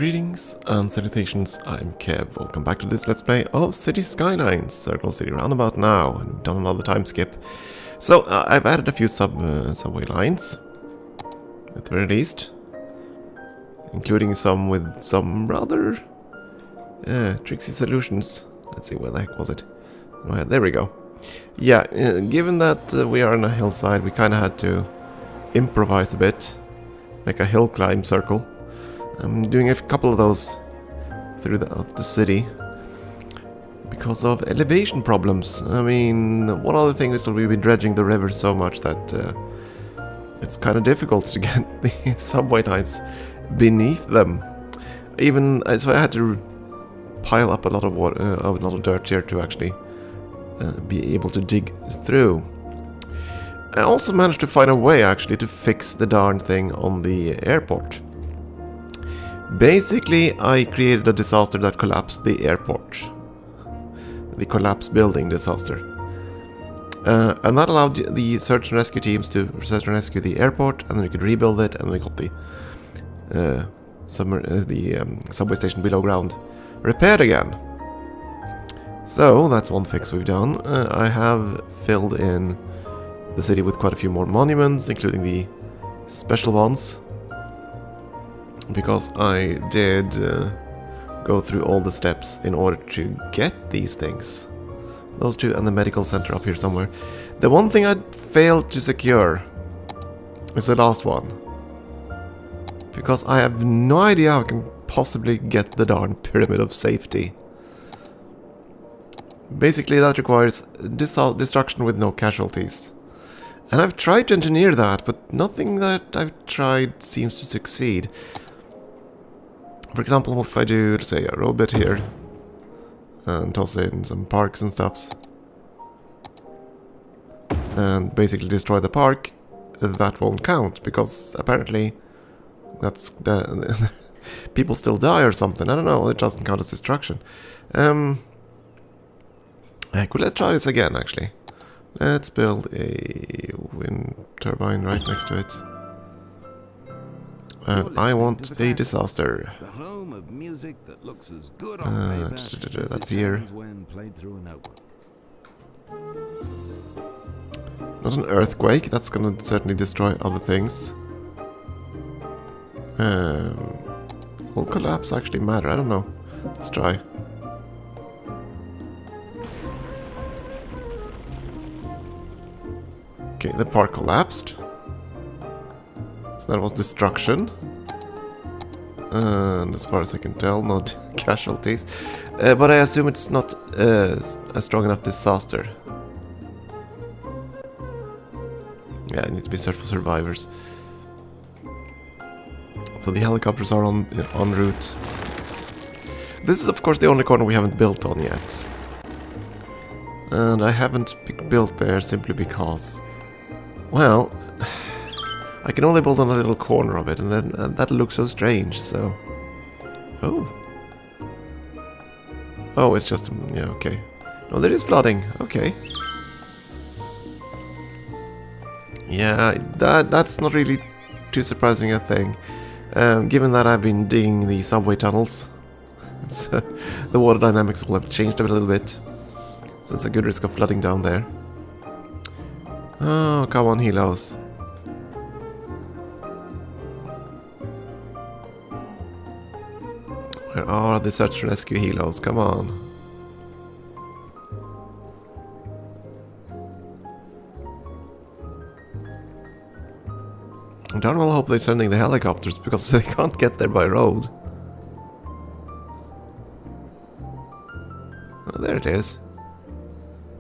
Greetings and salutations, I'm Kev. Welcome back to this Let's Play of City Skylines, Circle City Roundabout now, and done another time skip. So, I've added a few subway lines, at the very least, including some with some rather tricksy solutions. Let's see, where the heck was it? Oh, there we go. Yeah, given that we are on a hillside, we kind of had to improvise a bit, make a hill climb circle. I'm doing a couple of those through the city because of elevation problems. I mean, one other thing is that we've been dredging the river so much that it's kind of difficult to get the subway lines beneath them. So I had to pile up a lot of water, a lot of dirt here to actually be able to dig through. I also managed to find a way actually to fix the darn thing on the airport. Basically, I created a disaster that collapsed the airport. The collapsed building disaster. And that allowed the search and rescue teams to search and rescue the airport, and then we could rebuild it, and we got the subway station below ground repaired again. So, that's one fix we've done. I have filled in the city with quite a few more monuments, including the special ones. Because I did go through all the steps in order to get these things. Those two and the medical center up here somewhere. The one thing I failed to secure is the last one. Because I have no idea how I can possibly get the darn pyramid of safety. Basically that requires destruction with no casualties. And I've tried to engineer that, but nothing that I've tried seems to succeed. For example, what if I do, let's say, a road bit here, and toss in some parks and stuffs, and basically destroy the park, that won't count, because apparently that's people still die or something. I don't know, it doesn't count as destruction. Let's try this again, actually. Let's build a wind turbine right next to it. And I want a disaster. The home of music that looks as good on paper that's here. when played through a notebook. Not an earthquake, that's gonna certainly destroy other things. Will collapse actually matter? I don't know. Let's try. Okay, the park collapsed. So that was destruction. And as far as I can tell, no casualties. But I assume it's not a strong enough disaster. Yeah, I need to be searched for survivors. So the helicopters are en route. This is of course the only corner we haven't built on yet. And I haven't built there simply because, well, I can only build on a little corner of it, and then that looks so strange, so... Oh. Oh, it's just... yeah, okay. No, there is flooding. Okay. Yeah, that's not really too surprising a thing. Given that I've been digging the subway tunnels, the water dynamics will have changed a little bit. So it's a good risk of flooding down there. Oh, come on, helos. Where are the search and rescue helos? Come on. I don't really hope they're sending the helicopters because they can't get there by road. Oh, there it is.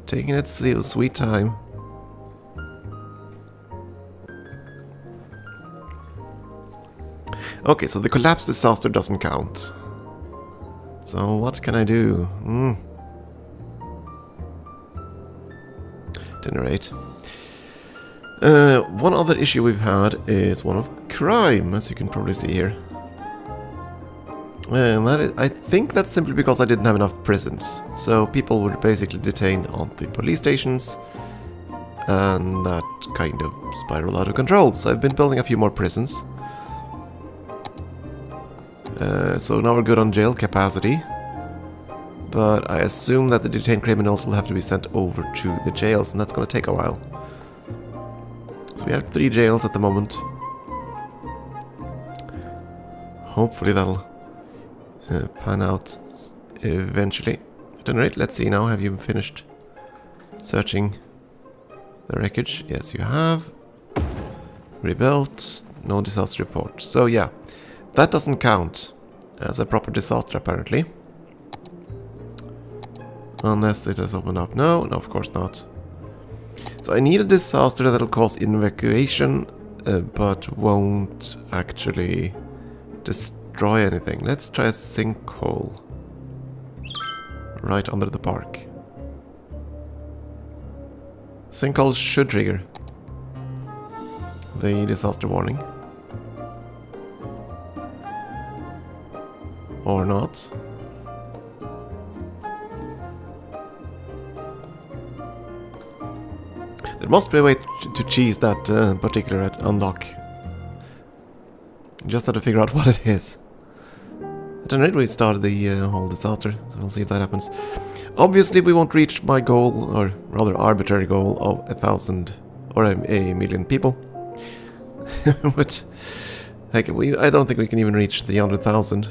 Taking its sweet time. Okay, so the collapse disaster doesn't count. So what can I do? Generate. One other issue we've had is one of crime, as you can probably see here. And I think that's simply because I didn't have enough prisons. So people were basically detained on the police stations, and that kind of spiraled out of control. So I've been building a few more prisons. So now we're good on jail capacity. But I assume that the detained criminals will have to be sent over to the jails, and that's going to take a while. So we have 3 jails at the moment. Hopefully that'll pan out eventually. At any rate, let's see now. Have you finished searching the wreckage? Yes, you have. Rebuilt. No disaster report. So yeah, that doesn't count as a proper disaster apparently. Unless it has opened up. No, of course not. So I need a disaster that'll cause evacuation, but won't actually destroy anything. Let's try a sinkhole. Right under the park. Sinkholes should trigger the disaster warning. Or not. There must be a way to cheese that particular unlock. Just have to figure out what it is. At any rate, we started the whole disaster, so we'll see if that happens. Obviously, we won't reach my goal, or rather arbitrary goal, of 1,000 or a million people. Which, heck, I don't think we can even reach 300,000.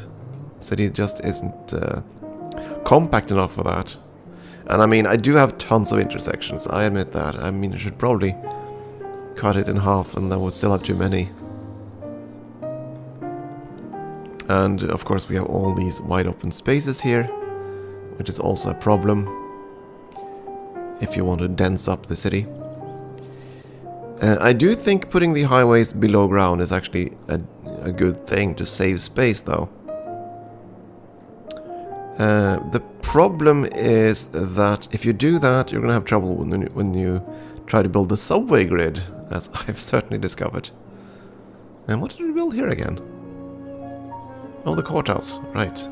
City just isn't compact enough for that. And I mean, I do have tons of intersections, I admit that. I mean, I should probably cut it in half, and then we'll still have too many. And of course we have all these wide open spaces here, which is also a problem if you want to dense up the city. I do think putting the highways below ground is actually a good thing to save space though. The problem is that if you do that, you're going to have trouble when you try to build the subway grid, as I've certainly discovered. And what did we build here again? Oh, the courthouse, right.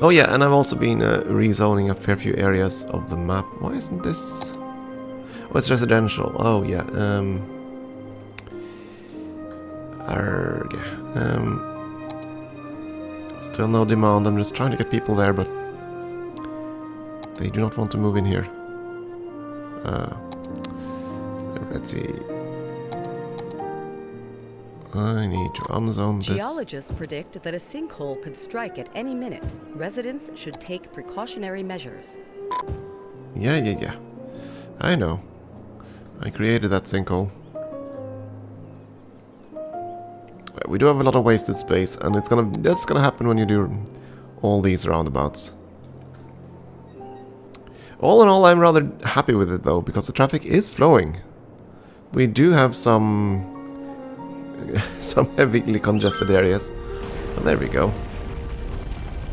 Oh yeah, and I've also been rezoning a fair few areas of the map. Why isn't this... Oh, it's residential. Oh yeah, still no demand. I'm just trying to get people there, but they do not want to move in here. Let's see. I need to unzone this. Geologists predict that a sinkhole could strike at any minute. Residents should take precautionary measures. Yeah. I know. I created that sinkhole. We do have a lot of wasted space, and that's gonna happen when you do all these roundabouts. All in all, I'm rather happy with it though, because the traffic is flowing. We do have some heavily congested areas. Oh, there we go.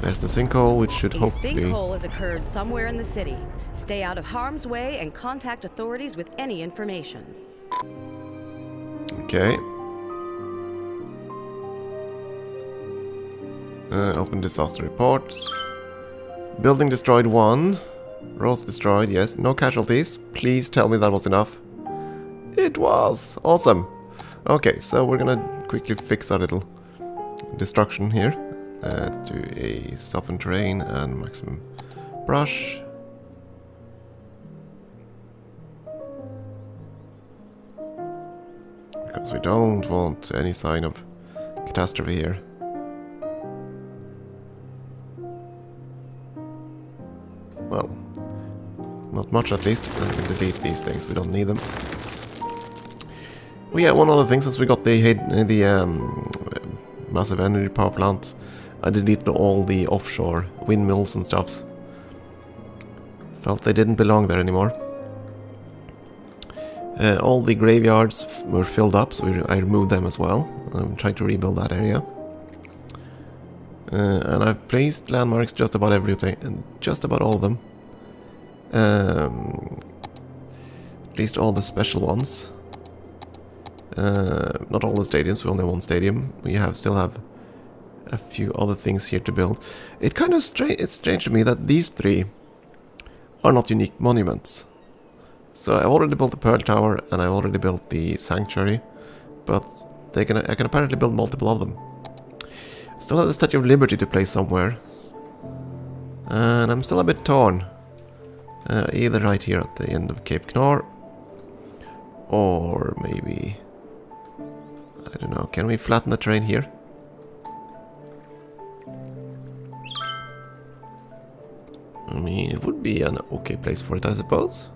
There's the sinkhole, which should hopefully... A sinkhole has occurred somewhere in the city. Stay out of harm's way and contact authorities with any information. Okay. Open disaster reports. Building destroyed 1. Roads destroyed, yes. No casualties. Please tell me that was enough. It was! Awesome! Okay, so we're gonna quickly fix our little destruction here. Let's do a soften terrain and maximum brush. Because we don't want any sign of catastrophe here. Well, not much at least. I can delete these things, we don't need them. Oh yeah, one other thing, since we got the massive energy power plant, I deleted all the offshore windmills and stuffs. Felt they didn't belong there anymore. All the graveyards were filled up, so I removed them as well. I'm trying to rebuild that area. And I've placed landmarks just about everything, and just about all of them. At least all the special ones. Not all the stadiums, we only have one stadium. We still have a few other things here to build. It's kind of it's strange to me that these 3 are not unique monuments. So I already built the Pearl Tower and I already built the Sanctuary, but I can apparently build multiple of them. Still have the Statue of Liberty to place somewhere. And I'm still a bit torn. Either right here at the end of Cape Knorr. Or maybe... I don't know. Can we flatten the terrain here? I mean, it would be an okay place for it, I suppose.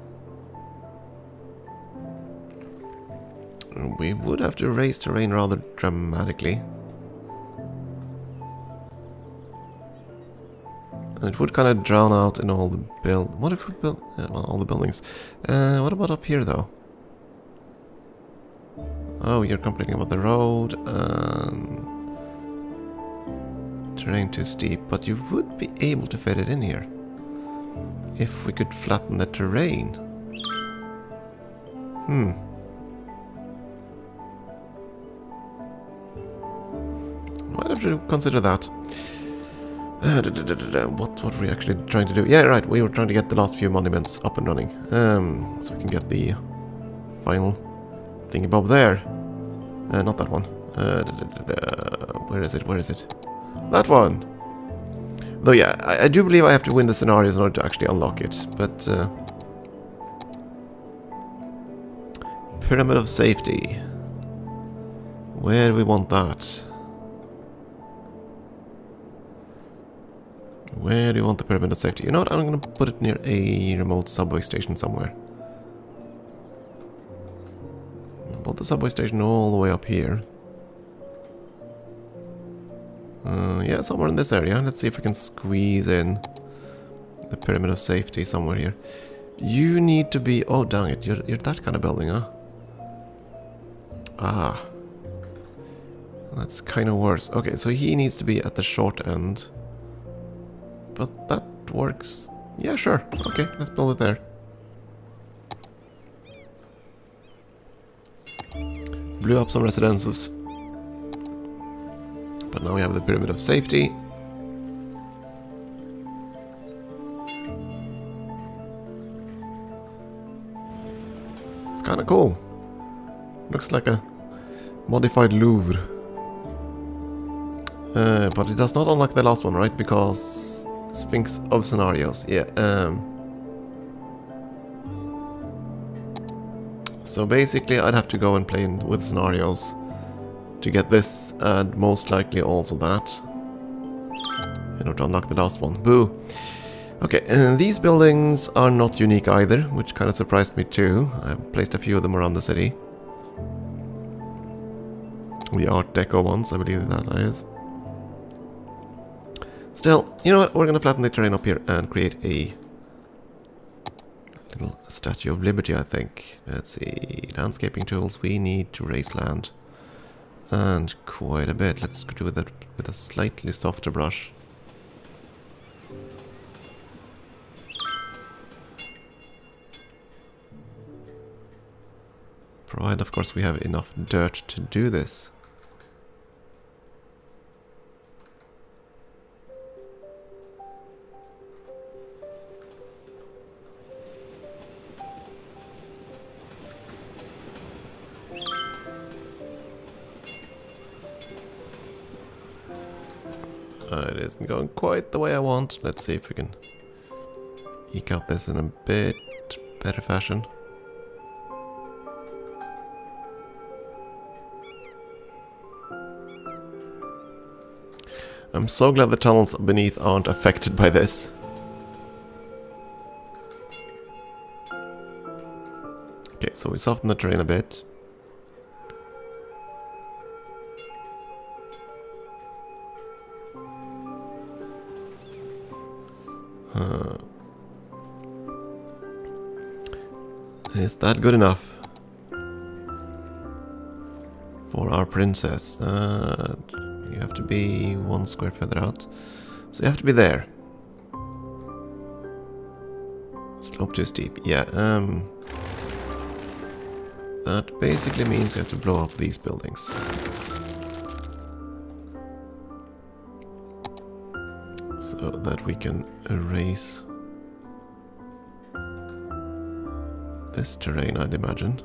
We would have to raise terrain rather dramatically. And it would kind of drown out in all the What if we build... well, all the buildings. What about up here, though? Oh, you're complaining about the road and... terrain too steep, but you would be able to fit it in here. If we could flatten the terrain. Might have to consider that. What were we actually trying to do? Yeah, right, we were trying to get the last few monuments up and running. So we can get the final thingy-bob there. Not that one. Where is it? Where is it? That one! Though yeah, I do believe I have to win the scenarios in order to actually unlock it, but... Pyramid of Safety. Where do we want that? Where do you want the Pyramid of Safety? You know what, I'm gonna put it near a remote subway station somewhere. Put the subway station all the way up here. Yeah, somewhere in this area. Let's see if we can squeeze in the Pyramid of Safety somewhere here. You need to be... oh, dang it. You're that kind of building, huh? Ah. That's kind of worse. Okay, so he needs to be at the short end. But that works... yeah, sure. Okay, let's build it there. Blew up some residences. But now we have the Pyramid of Safety. It's kind of cool. Looks like a modified Louvre. But it does not unlock the last one, right? Because Sphinx of Scenarios. Yeah. So basically I'd have to go and play with scenarios to get this, and most likely also that, in order to unlock the last one. Boo! Okay, these buildings are not unique either, which kind of surprised me too. I've placed a few of them around the city. The Art Deco ones, I believe that is. Still, you know what, we're gonna flatten the terrain up here and create a little Statue of Liberty, I think. Let's see, landscaping tools, we need to raise land. And quite a bit. Let's do that with a slightly softer brush. Provided, of course, we have enough dirt to do this. It isn't going quite the way I want. Let's see if we can eke out this in a bit better fashion. I'm so glad the tunnels beneath aren't affected by this. Okay, so we soften the terrain a bit. Is that good enough for our princess? You have to be 1 square further out, so you have to be there. Slope too steep. Yeah. That basically means you have to blow up these buildings. So that we can erase this terrain, I'd imagine.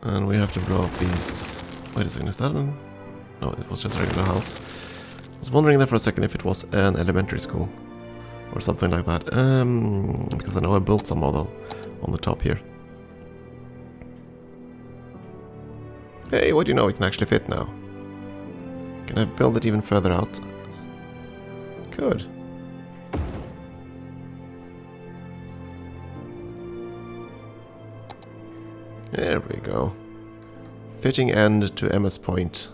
And we have to blow up these... Wait a second, is that an... No, it was just a regular house. I was wondering there for a second if it was an elementary school. Or something like that. Because I know I built some model on the top here. Hey, what do you know? It can actually fit now. Can I build it even further out? Good. There we go. Fitting end to MS point.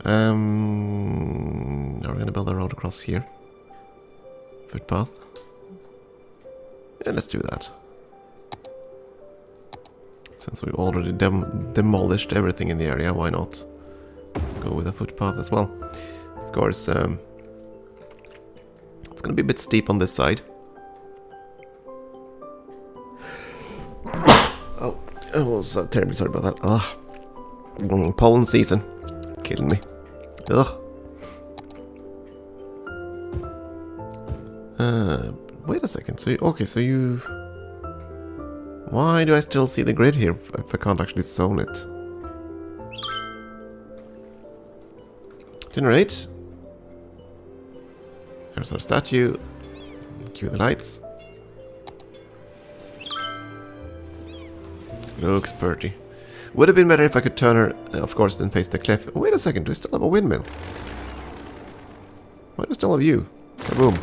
Now we're gonna build a road across here. Footpath. Yeah, let's do that. Since we've already demolished everything in the area, why not go with a footpath as well? Of course, it's gonna be a bit steep on this side. Oh, I was terribly sorry about that. Ugh. Pollen season. Killing me. Ugh. Wait a second. So, okay, so you... Why do I still see the grid here if I can't actually zone it? Generate. There's our statue. Cue the lights. Looks pretty. Would have been better if I could turn her, of course, then face the cliff. Wait a second, do we still have a windmill? Why do we still have you? Kaboom.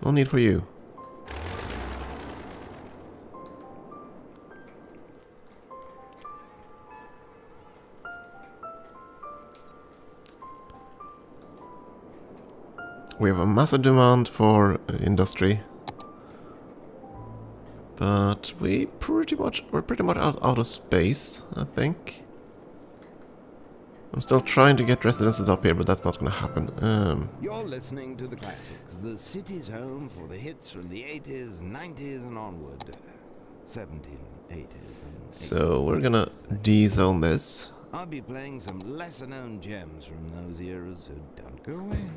No need for you. We have a massive demand for industry. But we're pretty much out of space, I think. I'm still trying to get residences up here, but that's not going to happen. You're listening to the classics, the city's home for the hits from the 80s, 90s and onward. 1780s and 80s. So we're gonna de-zone this. I'll be playing some lesser known gems from those eras, so don't go away.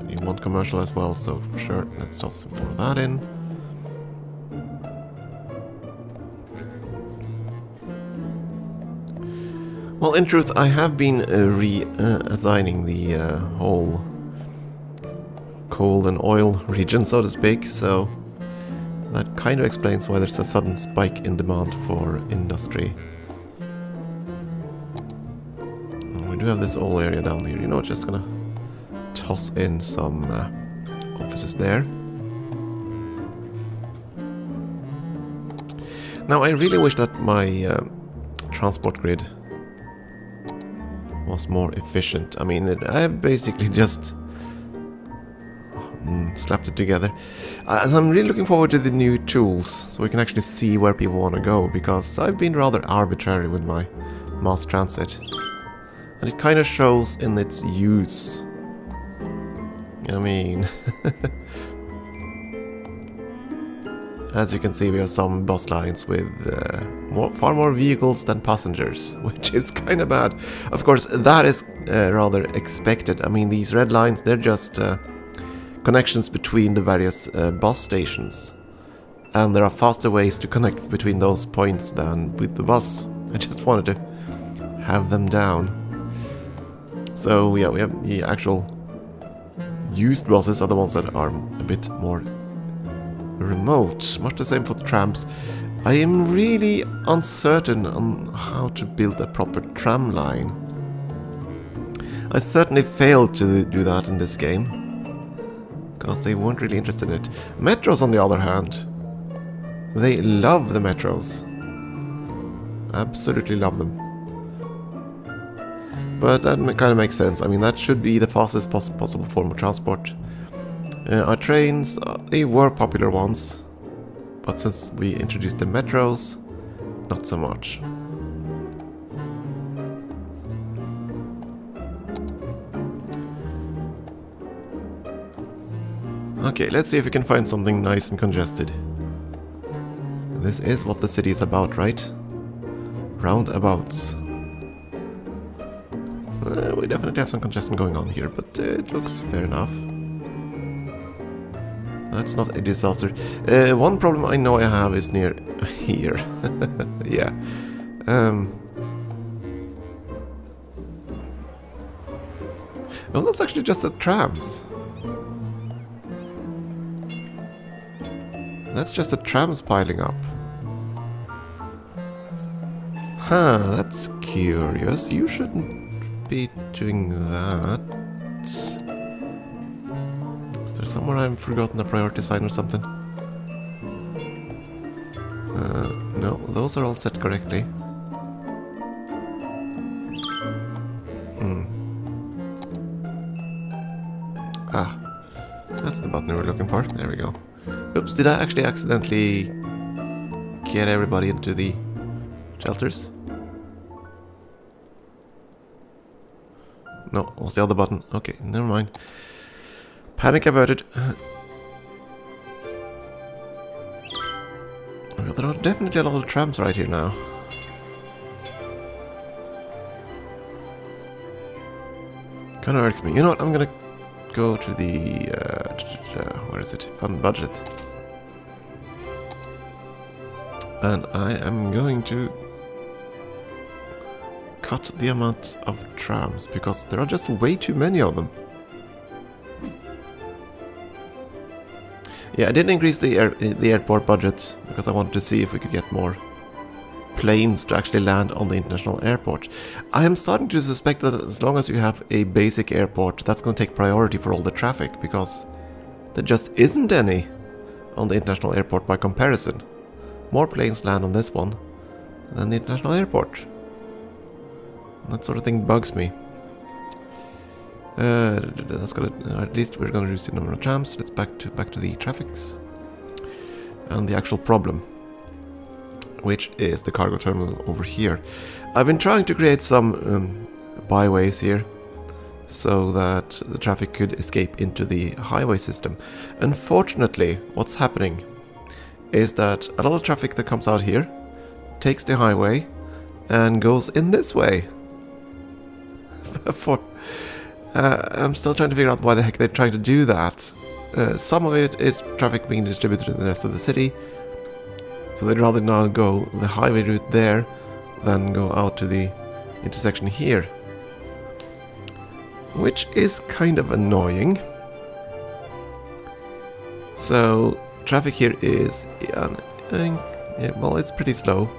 You want commercial as well, so sure, let's toss some more of that in. Well, in truth, I have been reassigning the whole coal and oil region, so to speak, so that kind of explains why there's a sudden spike in demand for industry. And we do have this whole area down here, you know, just gonna toss in some offices there. Now, I really wish that my transport grid was more efficient. I mean, I basically just slapped it together. I'm really looking forward to the new tools, so we can actually see where people want to go, because I've been rather arbitrary with my mass transit. And it kind of shows in its use. I mean... As you can see, we have some bus lines with far more vehicles than passengers, which is kind of bad. Of course, that is rather expected. I mean, these red lines, they're just connections between the various bus stations. And there are faster ways to connect between those points than with the bus. I just wanted to have them down. So, yeah, we have the actual used buses are the ones that are a bit more remote, much the same for the trams. I am really uncertain on how to build a proper tram line. I certainly failed to do that in this game, because they weren't really interested in it. Metros, on the other hand, they love the metros. Absolutely love them. But that kind of makes sense. I mean, that should be the fastest possible form of transport. Our trains, they were popular ones, but since we introduced the metros, not so much. Okay, let's see if we can find something nice and congested. This is what the city is about, right? Roundabouts. We definitely have some congestion going on here, but it looks fair enough. That's not a disaster. One problem I know I have is near here. Yeah. Well, that's actually just the trams. That's just the trams piling up. Huh, that's curious. You shouldn't be doing that. Is there somewhere I've forgotten a priority sign or something? No, those are all set correctly. Ah, that's the button we were looking for. There we go. Oops, did I actually accidentally get everybody into the shelters? No, it was the other button. Okay, never mind. Panic averted. Well, there are definitely a lot of trams right here now. Kinda irks me. You know what, I'm gonna go to the... where is it? Fund budget. And I am going to cut the amount of trams, because there are just way too many of them. Yeah, I did increase the airport budget, because I wanted to see if we could get more planes to actually land on the international airport. I am starting to suspect that as long as you have a basic airport, that's going to take priority for all the traffic, because there just isn't any on the international airport by comparison. More planes land on this one than the international airport. That sort of thing bugs me. That's gonna, at least we're gonna reduce the number of trams. Let's back to the traffics and the actual problem, which is the cargo terminal over here. I've been trying to create some byways here so that the traffic could escape into the highway system. Unfortunately, what's happening is that a lot of traffic that comes out here takes the highway and goes in this way. I'm still trying to figure out why the heck they're trying to do that. Some of it is traffic being distributed in the rest of the city, so they'd rather now go the highway route there than go out to the intersection here, which is kind of annoying. So traffic here is, well, it's pretty slow.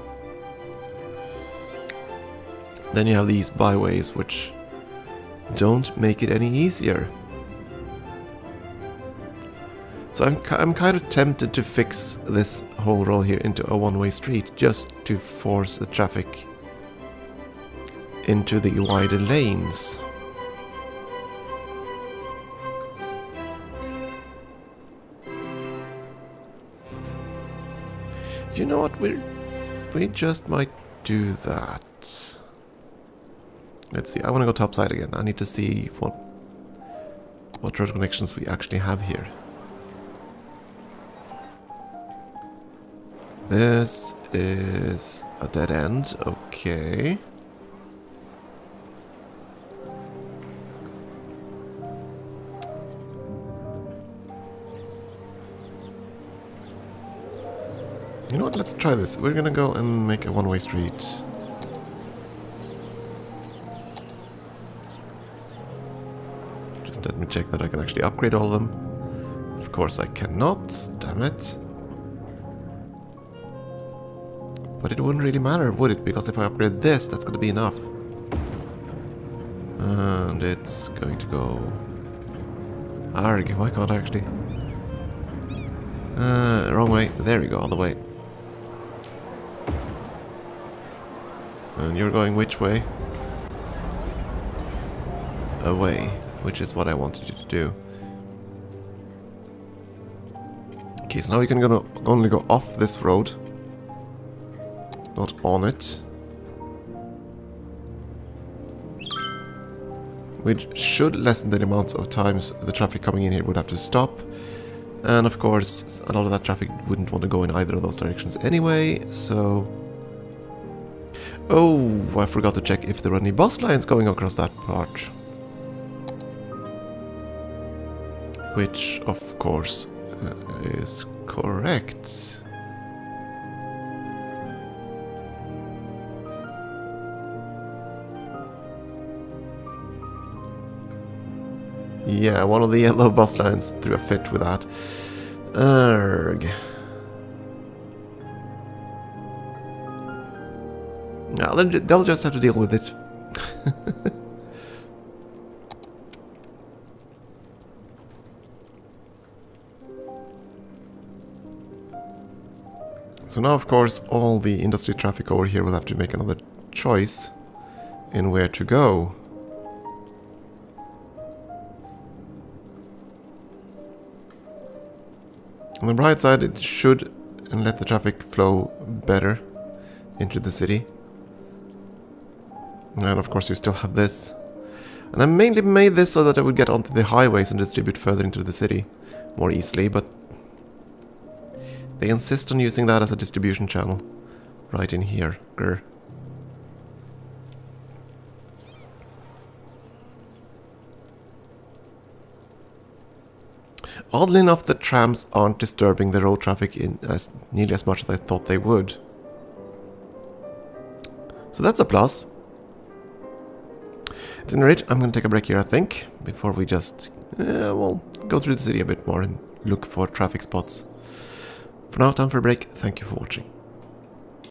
Then you have these byways, which don't make it any easier. So I'm kind of tempted to fix this whole road here into a one-way street, just to force the traffic into the wider lanes. You know what, we just might do that. Let's see, I want to go topside again. I need to see what road connections we actually have here. This is a dead end, okay. You know what, let's try this. We're gonna go and make a one-way street. Just let me check that I can actually upgrade all of them. Of course I cannot, damn it. But it wouldn't really matter, would it? Because if I upgrade this, that's gonna be enough. And it's going to go... Arg, why can't I actually... wrong way. There we go, all the way. And you're going which way? Away, which is what I wanted you to do. Okay, so now we can only go off this road, not on it. Which should lessen the amount of times the traffic coming in here would have to stop. And of course, a lot of that traffic wouldn't want to go in either of those directions anyway, so... Oh, I forgot to check if there were any bus lines going across that part. Which, of course, is correct. Yeah, one of the yellow bus lines threw a fit with that. Arg. No, they'll just have to deal with it. So now, of course, all the industry traffic over here will have to make another choice in where to go. On the bright side, it should let the traffic flow better into the city. And of course you still have this. And I mainly made this so that I would get onto the highways and distribute further into the city more easily, but they insist on using that as a distribution channel right in here. Grr. Oddly enough, the trams aren't disturbing the road traffic nearly as much as I thought they would. So that's a plus. At any rate, I'm going to take a break here, I think, before we just, well, go through the city a bit more and look for traffic spots. For now, time for a break. Thank you for watching.